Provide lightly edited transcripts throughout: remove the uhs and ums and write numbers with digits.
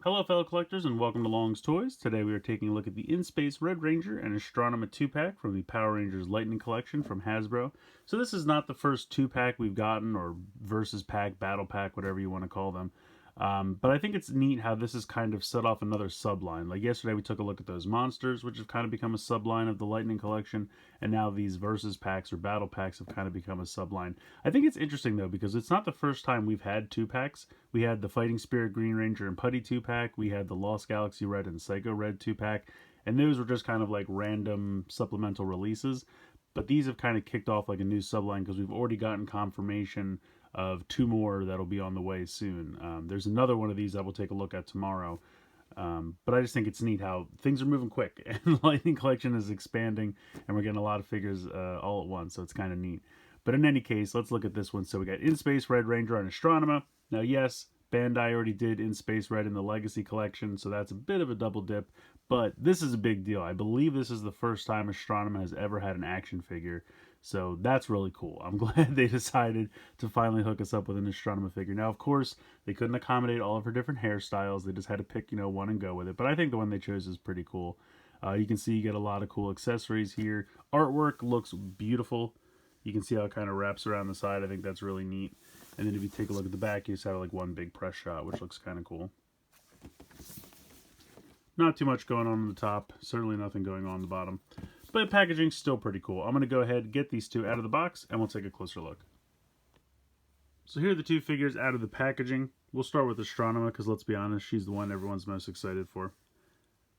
Hello fellow collectors and welcome to Long's Toys. Today we are taking a look at the In Space Red Ranger and Astronema 2-pack from the Power Rangers Lightning Collection from Hasbro. So this is not the first 2-pack we've gotten, or Versus Pack, Battle Pack, whatever you want to call them. But I think it's neat how this has kind of set off another subline. Like yesterday we took a look at those monsters, which have kind of become a subline of the Lightning Collection, and now these Versus Packs or Battle Packs have kind of become a subline. I think it's interesting though, because it's not the first time we've had 2-packs. We had the Fighting Spirit Green Ranger and Putty 2-pack, we had the Lost Galaxy Red and Psycho Red 2-pack, and those were just kind of like random supplemental releases. But these have kind of kicked off like a new subline because we've already gotten confirmation of 2 more that'll be on the way soon. There's another one of these that we'll take a look at tomorrow. But I just think it's neat how things are moving quick and the Lightning Collection is expanding and we're getting a lot of figures all at once, so it's kind of neat. But in any case, let's look at this one. So we got In Space Red Ranger and Astronema. Now yes, Bandai already did In Space Red in the Legacy Collection, so that's a bit of a double dip, but this is a big deal. I believe this is the first time Astronema has ever had an action figure, so that's really cool. I'm glad they decided to finally hook us up with an Astronema figure. Now, of course, they couldn't accommodate all of her different hairstyles. They just had to pick, one and go with it, but I think the one they chose is pretty cool. You can see you get a lot of cool accessories here. Artwork looks beautiful. You can see how it kind of wraps around the side. I think that's really neat. And then if you take a look at the back, you just have like one big press shot, which looks kind of cool. Not too much going on the top. Certainly nothing going on the bottom. But the packaging's still pretty cool. I'm going to go ahead and get these two out of the box, and we'll take a closer look. So here are the 2 figures out of the packaging. We'll start with Astronema, because let's be honest, she's the one everyone's most excited for.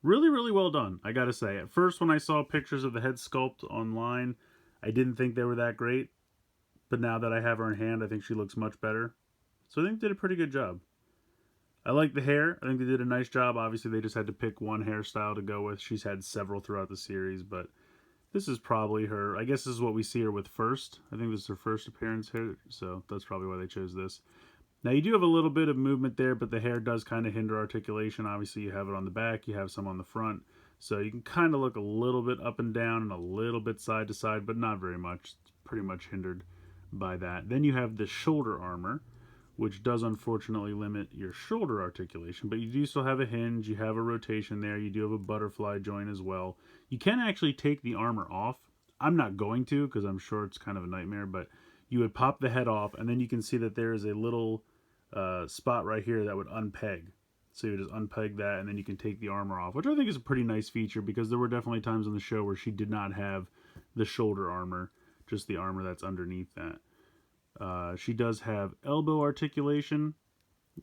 Really, really well done, I gotta say. At first, when I saw pictures of the head sculpt online, I didn't think they were that great. But now that I have her in hand, I think she looks much better. So I think they did a pretty good job. I like the hair. I think they did a nice job. Obviously, they just had to pick one hairstyle to go with. She's had several throughout the series, but this is probably her. I guess this is what we see her with first. I think this is her first appearance here, so that's probably why they chose this. Now, you do have a little bit of movement there, but the hair does kind of hinder articulation. Obviously, you have it on the back. You have some on the front. So you can kind of look a little bit up and down and a little bit side to side, but not very much. It's pretty much hindered by that. Then you have the shoulder armor, which does unfortunately limit your shoulder articulation, but you do still have a hinge, you have a rotation there, you do have a butterfly joint as well. You can actually take the armor off. I'm not going to, because I'm sure it's kind of a nightmare, but you would pop the head off, and then you can see that there is a little spot right here that would unpeg. So you just unpeg that, and then you can take the armor off, which I think is a pretty nice feature, because there were definitely times on the show where she did not have the shoulder armor, just the armor that's underneath that. She does have elbow articulation.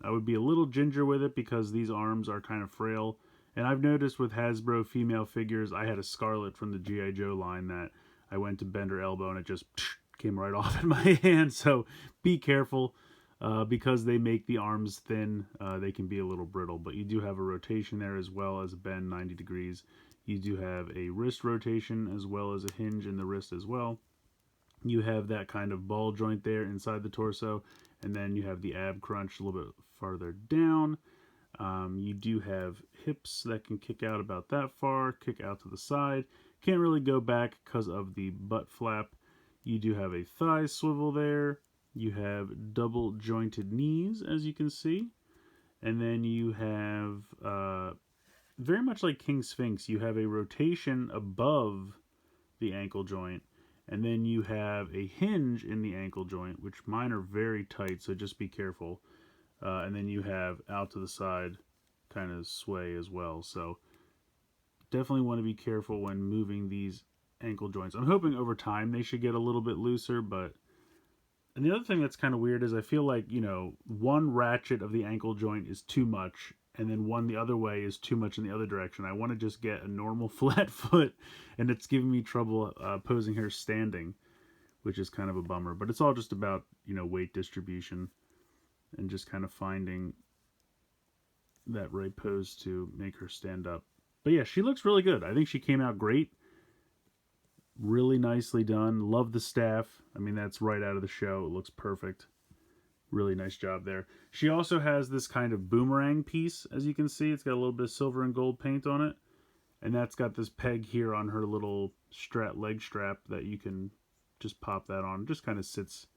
I would be a little ginger with it because these arms are kind of frail. And I've noticed with Hasbro female figures, I had a Scarlet from the G.I. Joe line that I went to bend her elbow and it just came right off in my hand. So be careful because they make the arms thin. They can be a little brittle, but you do have a rotation there as well as a bend 90 degrees. You do have a wrist rotation as well as a hinge in the wrist as well. You have that kind of ball joint there inside the torso, and then you have the ab crunch a little bit farther down. You do have hips that can kick out about that far, kick out to the side. Can't really go back because of the butt flap. You do have a thigh swivel there. You have double jointed knees, as you can see. And then you have, very much like King Sphinx, you have a rotation above the ankle joint. And then you have a hinge in the ankle joint, which mine are very tight, so just be careful. And then you have out to the side kind of sway as well. So definitely want to be careful when moving these ankle joints. I'm hoping over time they should get a little bit looser, but... And the other thing that's kind of weird is I feel like, one ratchet of the ankle joint is too much, and then one the other way is too much in the other direction. I want to just get a normal flat foot, and it's giving me trouble posing her standing, which is kind of a bummer. But it's all just about, weight distribution and just kind of finding that right pose to make her stand up. But yeah, she looks really good. I think she came out great. Really nicely done. Love the staff. I mean, that's right out of the show. It looks perfect. Really nice job there. She also has this kind of boomerang piece, as you can see. It's got a little bit of silver and gold paint on it. And that's got this peg here on her little leg strap that you can just pop that on. It just kind of sits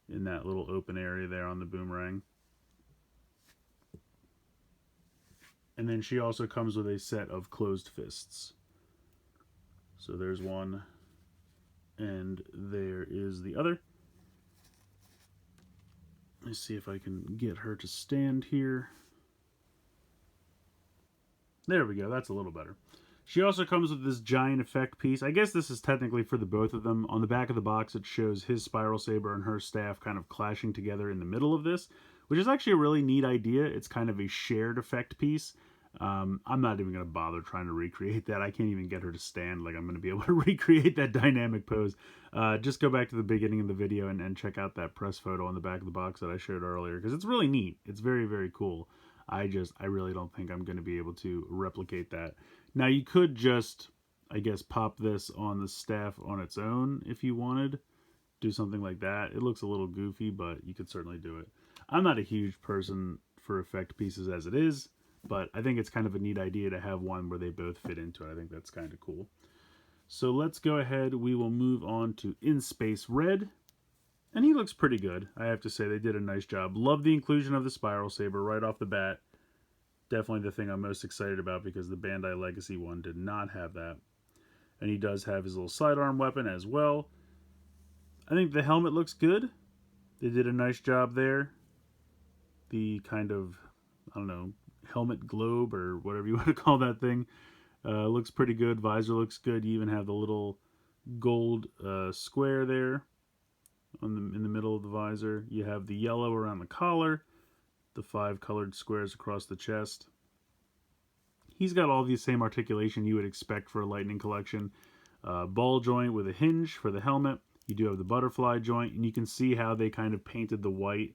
in that little open area there on the boomerang. And then she also comes with a set of closed fists. So there's one, and there is the other. Let's see if I can get her to stand here. There we go, that's a little better. She also comes with this giant effect piece. I guess this is technically for the both of them. On the back of the box, it shows his spiral saber and her staff kind of clashing together in the middle of this, which is actually a really neat idea. It's kind of a shared effect piece. I'm not even going to bother trying to recreate that. I can't even get her to stand like I'm going to be able to recreate that dynamic pose. Just go back to the beginning of the video and check out that press photo on the back of the box that I showed earlier, because it's really neat. It's very, very cool. I really don't think I'm going to be able to replicate that. Now, you could just, I guess, pop this on the staff on its own if you wanted. Do something like that. It looks a little goofy, but you could certainly do it. I'm not a huge person for effect pieces as it is, but I think it's kind of a neat idea to have one where they both fit into it. I think that's kind of cool. So let's go ahead. We will move on to In Space Red. And he looks pretty good. I have to say, they did a nice job. Love the inclusion of the spiral saber right off the bat. Definitely the thing I'm most excited about, because the Bandai Legacy one did not have that. And he does have his little sidearm weapon as well. I think the helmet looks good. They did a nice job there. The kind of, I don't know, helmet globe or whatever you want to call that thing. Looks pretty good. Visor looks good. You even have the little gold square there in the middle of the visor. You have the yellow around the collar, the 5 colored squares across the chest. He's got all the same articulation you would expect for a Lightning collection. Ball joint with a hinge for the helmet. You do have the butterfly joint, and you can see how they kind of painted the white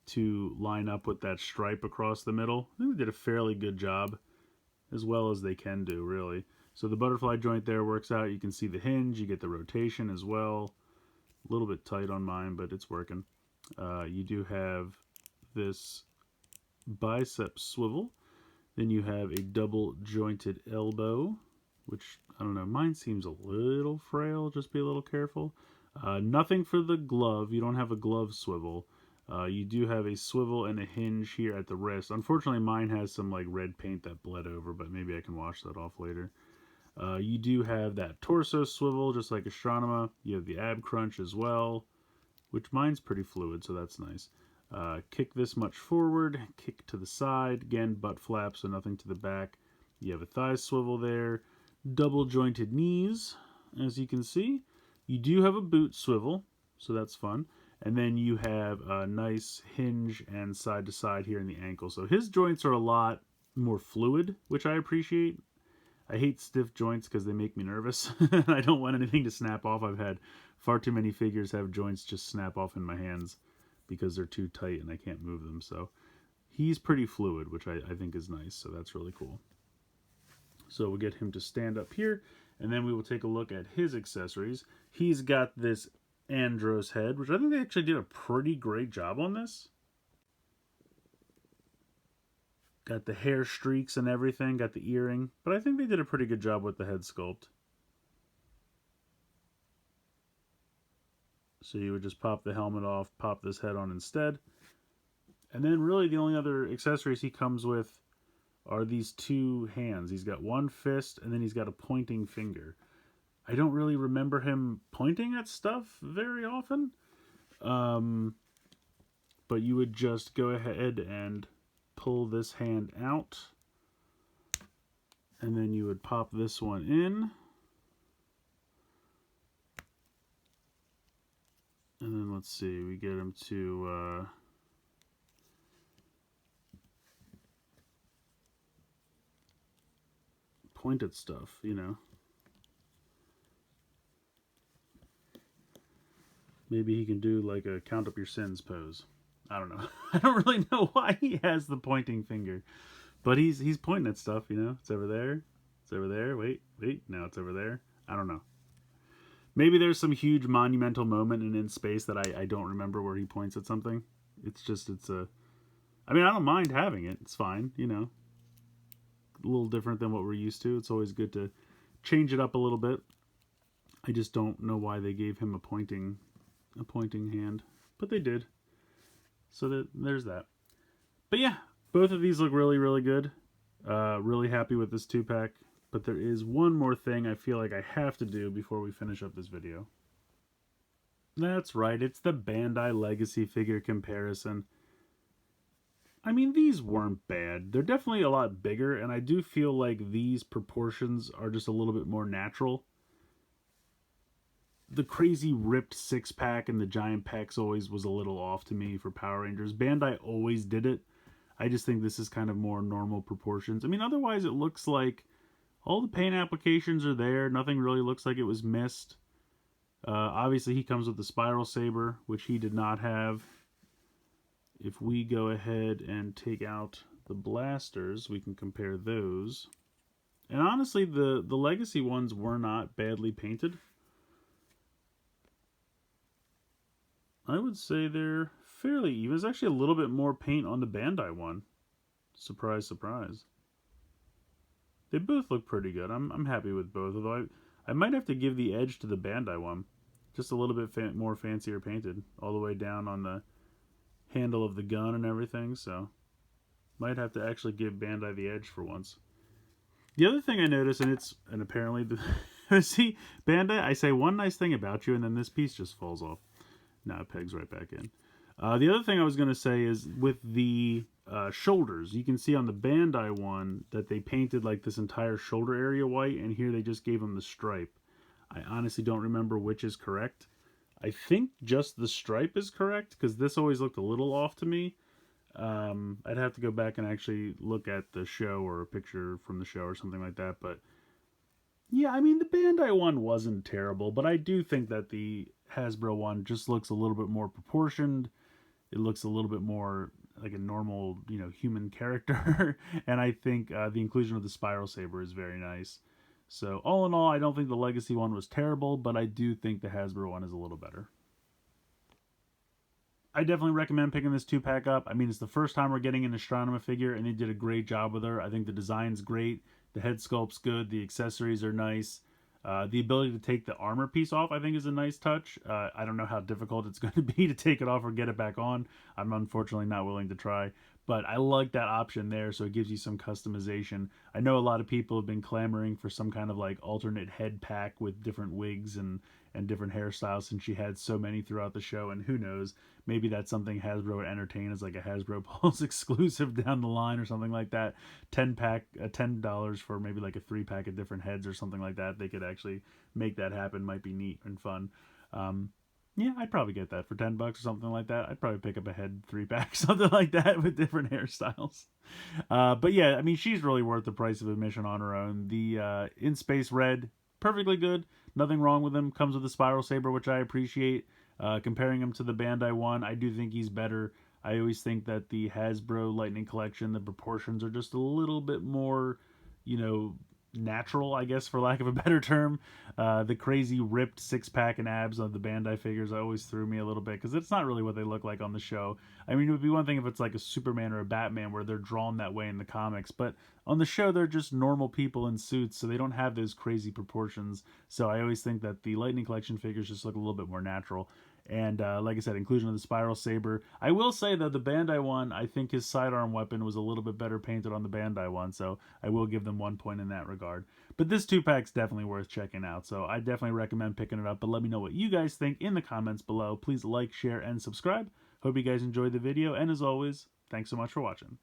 to line up with that stripe across the middle. I think they did a fairly good job, as well as they can do, really. So the butterfly joint there works out. You can see the hinge. You get the rotation as well. A little bit tight on mine, but it's working. You do have this bicep swivel. Then you have a double jointed elbow, which, I don't know, mine seems a little frail. Just be a little careful. Nothing for the glove. You don't have a glove swivel. You do have a swivel and a hinge here at the wrist. Unfortunately, mine has some like red paint that bled over, but maybe I can wash that off later. You do have that torso swivel, just like Astronema. You have the ab crunch as well, which mine's pretty fluid, so that's nice. Kick this much forward, kick to the side, again, butt flap, so nothing to the back. You have a thigh swivel there, double jointed knees, as you can see. You do have a boot swivel, so that's fun. And then you have a nice hinge and side to side here in the ankle. So his joints are a lot more fluid, which I appreciate. I hate stiff joints because they make me nervous. I don't want anything to snap off. I've had far too many figures have joints just snap off in my hands because they're too tight and I can't move them. So he's pretty fluid, which I think is nice. So that's really cool. So we'll get him to stand up here, and then we will take a look at his accessories. He's got this Andros head, which I think they actually did a pretty great job on this. Got the hair streaks and everything, got the earring, but I think they did a pretty good job with the head sculpt. So you would just pop the helmet off, pop this head on instead. And then really the only other accessories he comes with are these 2 hands. He's got 1 fist, and then he's got a pointing finger. I don't really remember him pointing at stuff very often. But you would just go ahead and pull this hand out. And then you would pop this one in. And then let's see, we get him to point at stuff, you know. Maybe he can do like a count up your sins pose. I don't know. I don't really know why he has the pointing finger. But he's pointing at stuff, you know. It's over there. It's over there. Wait. Now it's over there. I don't know. Maybe there's some huge monumental moment in space that I don't remember where he points at something. I mean, I don't mind having it. It's fine, you know. A little different than what we're used to. It's always good to change it up a little bit. I just don't know why they gave him a pointing hand, but they did. So there's that. But yeah, both of these look really, really good. Really happy with this 2-pack. But there is one more thing I feel like I have to do before we finish up this video. That's right, it's the Bandai Legacy figure comparison. I mean, these weren't bad. They're definitely a lot bigger, and I do feel like these proportions are just a little bit more natural. The crazy ripped 6-pack and the giant pecs always was a little off to me for Power Rangers. Bandai always did it. I just think this is kind of more normal proportions. I mean, otherwise it looks like all the paint applications are there. Nothing really looks like it was missed. Obviously, he comes with the Spiral Saber, which he did not have. If we go ahead and take out the blasters, we can compare those. And honestly, the Legacy ones were not badly painted. I would say they're fairly even. There's actually a little bit more paint on the Bandai one. Surprise, surprise. They both look pretty good. I'm happy with both, although I might have to give the edge to the Bandai one. Just a little bit more fancier painted, all the way down on the handle of the gun and everything, so might have to actually give Bandai the edge for once. The other thing I noticed, and apparently see, Bandai, I say one nice thing about you, and then this piece just falls off. Now it pegs right back in. The other thing I was going to say is with the shoulders, you can see on the Bandai one that they painted like this entire shoulder area white, and here they just gave them the stripe. I honestly don't remember which is correct. I think just the stripe is correct, because this always looked a little off to me. I'd have to go back and actually look at the show or a picture from the show or something like that. But yeah, I mean, the Bandai one wasn't terrible, but I do think that the Hasbro one just looks a little bit more proportioned. It looks a little bit more like a normal, human character. And I think the inclusion of the Spiral Saber is very nice. So all in all, I don't think the Legacy one was terrible, but I do think the Hasbro one is a little better. I definitely recommend picking this 2-pack up. I mean, it's the first time we're getting an Astronema figure, and they did a great job with her. I think the design's great. The head sculpt's good. The accessories are nice. The ability to take the armor piece off, I think, is a nice touch. I don't know how difficult it's going to be to take it off or get it back on. I'm unfortunately not willing to try. But I like that option there, so it gives you some customization. I know a lot of people have been clamoring for some kind of like alternate head pack with different wigs and different hairstyles, since she had so many throughout the show, and who knows, maybe that's something Hasbro would entertain as like a Hasbro Pulse exclusive down the line or something like that. $10 for maybe like a 3-pack of different heads or something like that. They could actually make that happen. Might be neat and fun. Yeah, I'd probably get that for $10 or something like that. I'd probably pick up a head 3-pack, something like that, with different hairstyles. But yeah, I mean, she's really worth the price of admission on her own. The In Space Red, perfectly good. Nothing wrong with him. Comes with a Spiral Saber, which I appreciate. Comparing him to the Bandai one, I do think he's better. I always think that the Hasbro Lightning Collection, the proportions are just a little bit more, natural, I guess, for lack of a better term. The crazy ripped 6-pack and abs of the Bandai figures always threw me a little bit, because it's not really what they look like on the show. I mean, it would be one thing if it's like a Superman or a Batman where they're drawn that way in the comics, but on the show they're just normal people in suits, so they don't have those crazy proportions. So I always think that the Lightning Collection figures just look a little bit more natural. And like I said, inclusion of the Spiral Saber. I will say, though, the Bandai one, I think his sidearm weapon was a little bit better painted on the Bandai one, so I will give them 1 point in that regard. But this 2-pack's definitely worth checking out, so I definitely recommend picking it up. But let me know what you guys think in the comments below. Please like, share, and subscribe. Hope you guys enjoyed the video, and as always, thanks so much for watching.